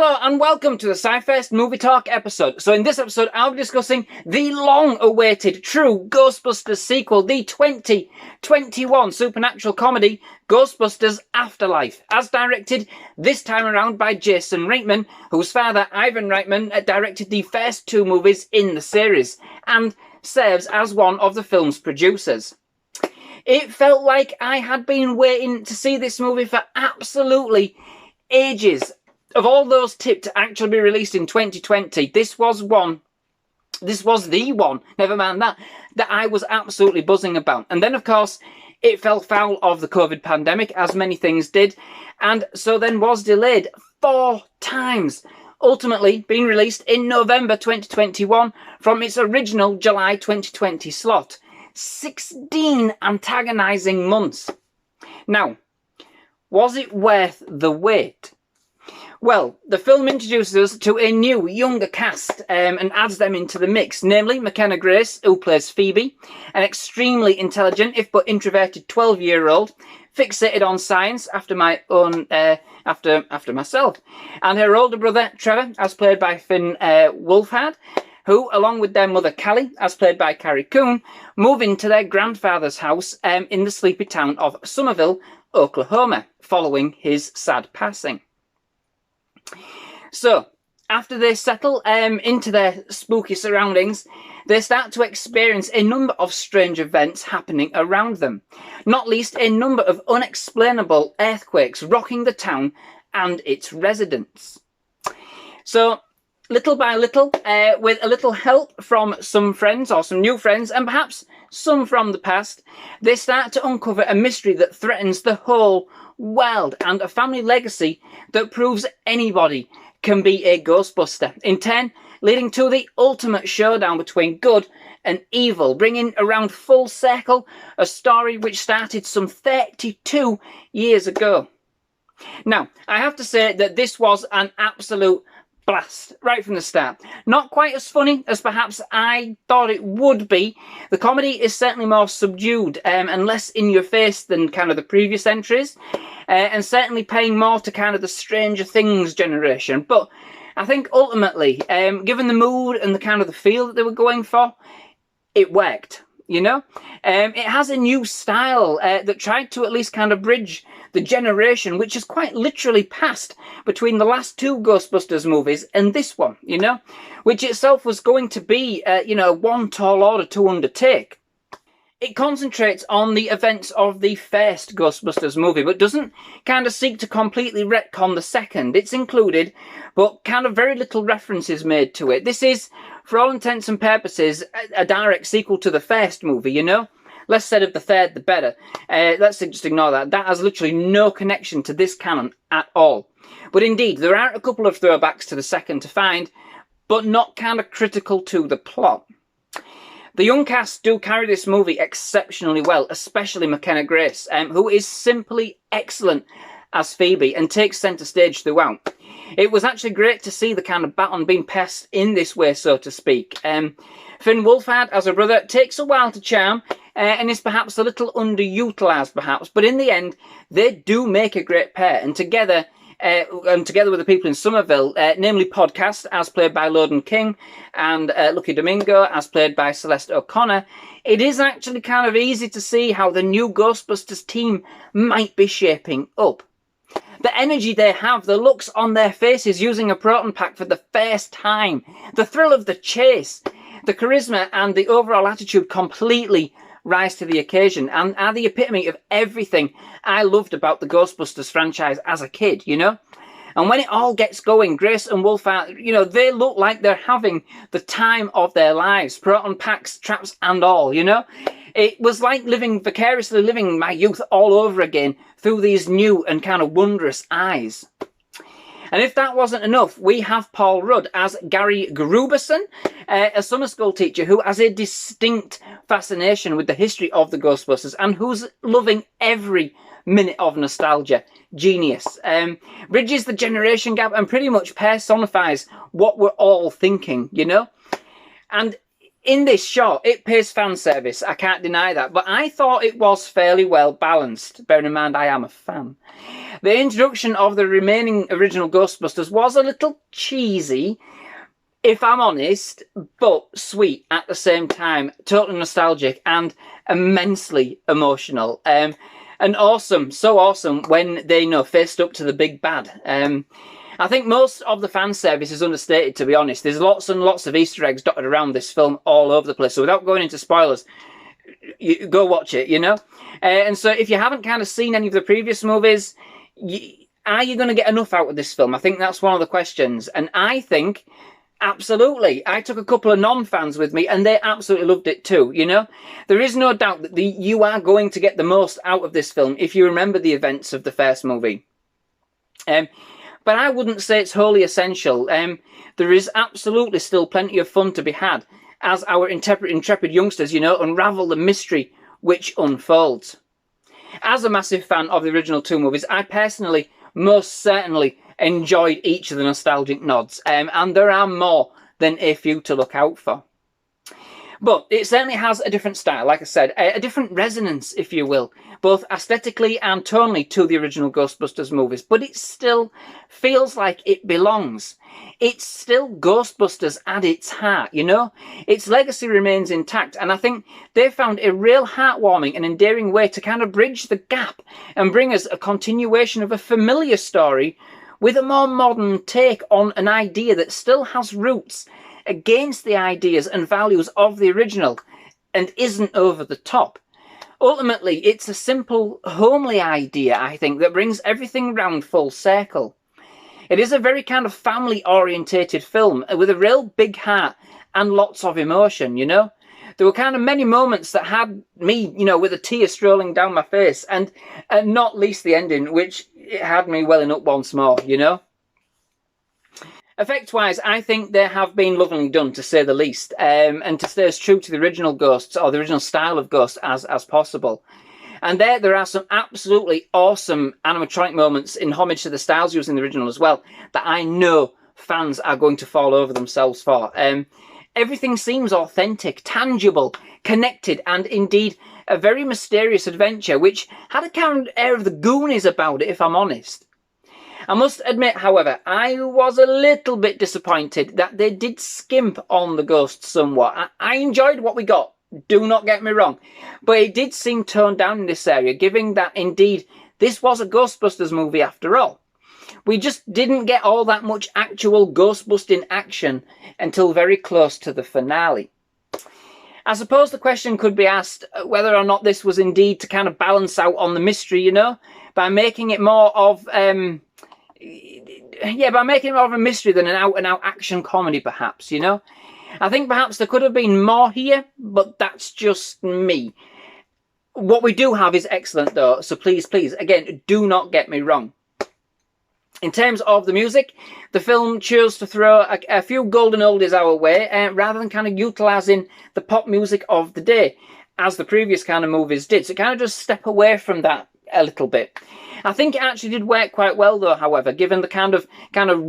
Hello and welcome to the SciFirst MovieTalk episode. So in this episode, I'll be discussing the long-awaited true Ghostbusters sequel, the 2021 supernatural comedy Ghostbusters Afterlife, as directed this time around by Jason Reitman, whose father, Ivan Reitman, directed the first two movies in the series, and serves as one of the film's producers. It felt like I had been waiting to see this movie for absolutely ages. Of all those tipped to actually be released in 2020, this was the one, never mind that I was absolutely buzzing about. And then, of course, it fell foul of the COVID pandemic, as many things did, and so then was delayed 4 times, ultimately being released in November 2021 from its original July 2020 slot. 16 antagonising months. Now, was it worth the wait? Well, the film introduces us to a new, younger cast and adds them into the mix, namely Mckenna Grace, who plays Phoebe, an extremely intelligent, if but introverted 12-year-old, fixated on science after myself, and her older brother Trevor, as played by Finn Wolfhard, who, along with their mother Callie, as played by Carrie Coon, move into their grandfather's house in the sleepy town of Somerville, Oklahoma, following his sad passing. So, after they settle into their spooky surroundings, they start to experience a number of strange events happening around them, not least a number of unexplainable earthquakes rocking the town and its residents. So, little by little, with a little help from some friends or some new friends, and perhaps some from the past, they start to uncover a mystery that threatens the whole world and a family legacy that proves anybody can be a Ghostbuster, in turn leading to the ultimate showdown between good and evil, bringing around full circle a story which started some 32 years ago. Now, I have to say that this was an absolute blast right from the start. Not quite as funny as perhaps I thought it would be. The comedy is certainly more subdued and less in your face than kind of the previous entries, and certainly paying more to kind of the Stranger Things generation. But I think ultimately, given the mood and the kind of the feel that they were going for, it worked. You know, it has a new style that tried to at least kind of bridge the generation, which is quite literally passed between the last two Ghostbusters movies and this one, you know, which itself was going to be, one tall order to undertake. It concentrates on the events of the first Ghostbusters movie, but doesn't kind of seek to completely retcon the second. It's included, but kind of very little references made to it. This is, for all intents and purposes, a direct sequel to the first movie, you know? Less said of the third, the better. Let's just ignore that. That has literally no connection to this canon at all. But indeed, there are a couple of throwbacks to the second to find, but not kind of critical to the plot. The young cast do carry this movie exceptionally well, especially Mckenna Grace, who is simply excellent as Phoebe and takes centre stage throughout. It was actually great to see the kind of baton being passed in this way, so to speak. Finn Wolfhard, as a brother, takes a while to charm and is perhaps a little underutilised, perhaps, but in the end, they do make a great pair, and together with the people in Somerville, namely Podcast, as played by Logan King, and Lucky Domingo, as played by Celeste O'Connor, it is actually kind of easy to see how the new Ghostbusters team might be shaping up. The energy they have, the looks on their faces using a proton pack for the first time, the thrill of the chase, the charisma and the overall attitude completely rise to the occasion and are the epitome of everything I loved about the Ghostbusters franchise as a kid, you know? And when it all gets going, Grace and Wolfhard, they look like they're having the time of their lives. Proton packs, traps and all, you know? It was like vicariously living my youth all over again through these new and kind of wondrous eyes. And if that wasn't enough, we have Paul Rudd as Gary Gruberson, a summer school teacher who has a distinct fascination with the history of the Ghostbusters and who's loving every minute of nostalgia. Genius. Bridges the generation gap and pretty much personifies what we're all thinking, you know? And in this short, it pays fan service, I can't deny that, but I thought it was fairly well balanced, bearing in mind I am a fan. The introduction of the remaining original Ghostbusters was a little cheesy, if I'm honest, but sweet at the same time, totally nostalgic and immensely emotional. And awesome, so awesome when they, faced up to the big bad. I think most of the fan service is understated, to be honest. There's lots and lots of Easter eggs dotted around this film all over the place. So without going into spoilers, go watch it, And so if you haven't kind of seen any of the previous movies, are you going to get enough out of this film? I think that's one of the questions. And I think, absolutely. I took a couple of non-fans with me and they absolutely loved it too, There is no doubt that you are going to get the most out of this film if you remember the events of the first movie. But I wouldn't say it's wholly essential. There is absolutely still plenty of fun to be had as our intrepid youngsters, unravel the mystery which unfolds. As a massive fan of the original two movies, I personally most certainly enjoyed each of the nostalgic nods, and there are more than a few to look out for. But it certainly has a different style, like I said, a different resonance, if you will, both aesthetically and tonally to the original Ghostbusters movies, but it still feels like it belongs. It's still Ghostbusters at its heart, Its legacy remains intact, and I think they found a real heartwarming and endearing way to kind of bridge the gap and bring us a continuation of a familiar story with a more modern take on an idea that still has roots against the ideas and values of the original and isn't over the top. Ultimately, it's a simple, homely idea, I think, that brings everything round full circle. It is a very kind of family-orientated film with a real big heart and lots of emotion, There were kind of many moments that had me, with a tear strolling down my face, and not least the ending, which it had me welling up once more, Effect-wise, I think they have been lovingly done, to say the least, and to stay as true to the original Ghosts, or the original style of Ghosts, as possible. And there are some absolutely awesome animatronic moments in homage to the styles used in the original as well, that I know fans are going to fall over themselves for. Everything seems authentic, tangible, connected, and indeed a very mysterious adventure, which had a kind of air of the Goonies about it, if I'm honest. I must admit, however, I was a little bit disappointed that they did skimp on the ghosts somewhat. I enjoyed what we got, do not get me wrong, but it did seem toned down in this area, given that indeed this was a Ghostbusters movie after all. We just didn't get all that much actual ghost-busting action until very close to the finale. I suppose the question could be asked whether or not this was indeed to kind of balance out on the mystery, by making it more of by making it more of a mystery than an out-and-out action comedy, perhaps, I think perhaps there could have been more here, but that's just me. What we do have is excellent, though, so please, again, do not get me wrong. In terms of the music, the film chose to throw a few golden oldies our way, rather than kind of utilising the pop music of the day, as the previous kind of movies did. So kind of just step away from that a little bit. I think it actually did work quite well, though, however, given the kind of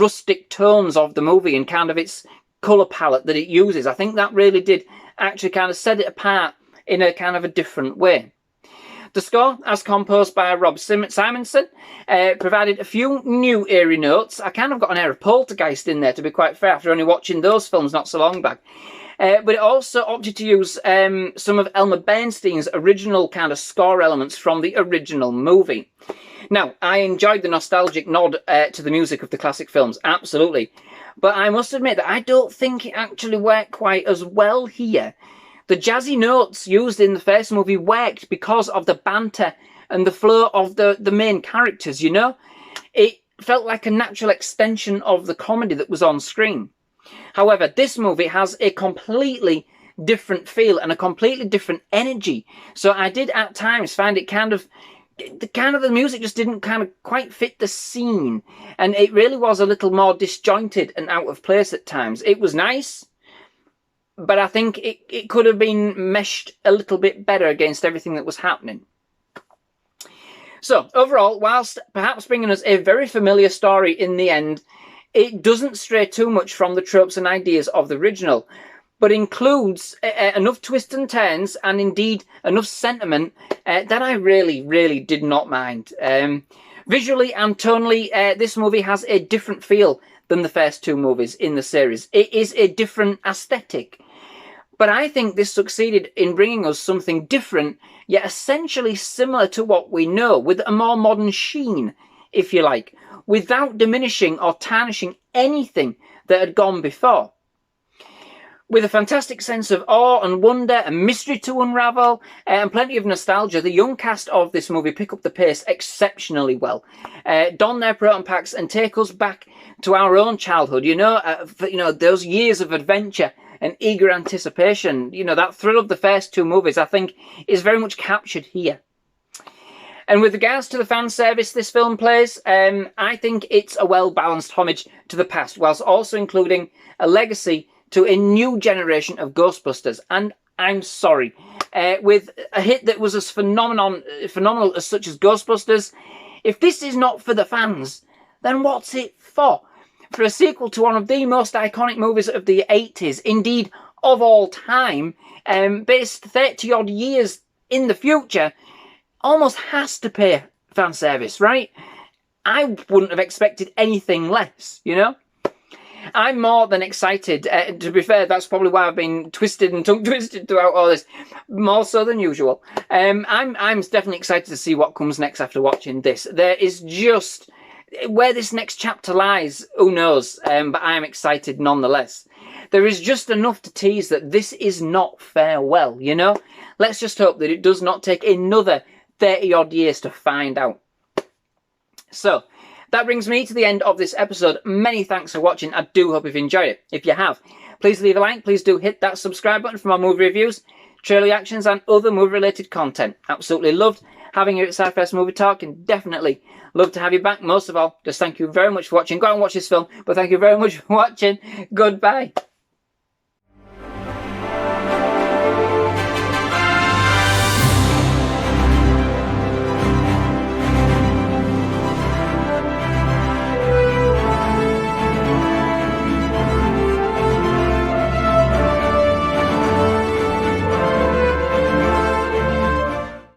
rustic tones of the movie and kind of its colour palette that it uses. I think that really did actually kind of set it apart in a kind of a different way. The score, as composed by Rob Simonson, provided a few new eerie notes. I kind of got an air of Poltergeist in there, to be quite fair, after only watching those films not so long back. But it also opted to use some of Elmer Bernstein's original kind of score elements from the original movie. Now, I enjoyed the nostalgic nod to the music of the classic films, absolutely. But I must admit that I don't think it actually worked quite as well here. The jazzy notes used in the first movie worked because of the banter and the flow of the main characters, It felt like a natural extension of the comedy that was on screen. However, this movie has a completely different feel and a completely different energy. So I did at times find it the music just didn't kind of quite fit the scene. And it really was a little more disjointed and out of place at times. It was nice, but I think it could have been meshed a little bit better against everything that was happening. So, overall, whilst perhaps bringing us a very familiar story in the end, it doesn't stray too much from the tropes and ideas of the original, but includes enough twists and turns and indeed enough sentiment that I really, really did not mind. Visually and tonally, this movie has a different feel than the first two movies in the series. It is a different aesthetic. But I think this succeeded in bringing us something different, yet essentially similar to what we know, with a more modern sheen, if you like, without diminishing or tarnishing anything that had gone before. With a fantastic sense of awe and wonder and mystery to unravel, and plenty of nostalgia, the young cast of this movie pick up the pace exceptionally well, don their proton packs and take us back to our own childhood. Those years of adventure and eager anticipation. That thrill of the first two movies, I think, is very much captured here. And with regards to the fan service this film plays, I think it's a well-balanced homage to the past, whilst also including a legacy to a new generation of Ghostbusters. And I'm sorry, with a hit that was as phenomenal as such as Ghostbusters, if this is not for the fans, then what's it for? For a sequel to one of the most iconic movies of the 80s, indeed of all time, based 30-odd years in the future, almost has to pay fan service, right? I wouldn't have expected anything less, I'm more than excited. To be fair, that's probably why I've been twisted and tongue-twisted throughout all this, more so than usual. I'm definitely excited to see what comes next after watching this. There is just... where this next chapter lies, who knows, but I am excited nonetheless. There is just enough to tease that this is not farewell, Let's just hope that it does not take another 30-odd years to find out. So, that brings me to the end of this episode. Many thanks for watching. I do hope you've enjoyed it. If you have, please leave a like. Please do hit that subscribe button for more movie reviews, trailer reactions, and other movie-related content. Absolutely loved having you at SciFirst MovieTalk, and definitely love to have you back. Most of all, just thank you very much for watching. Go out and watch this film, but thank you very much for watching. Goodbye.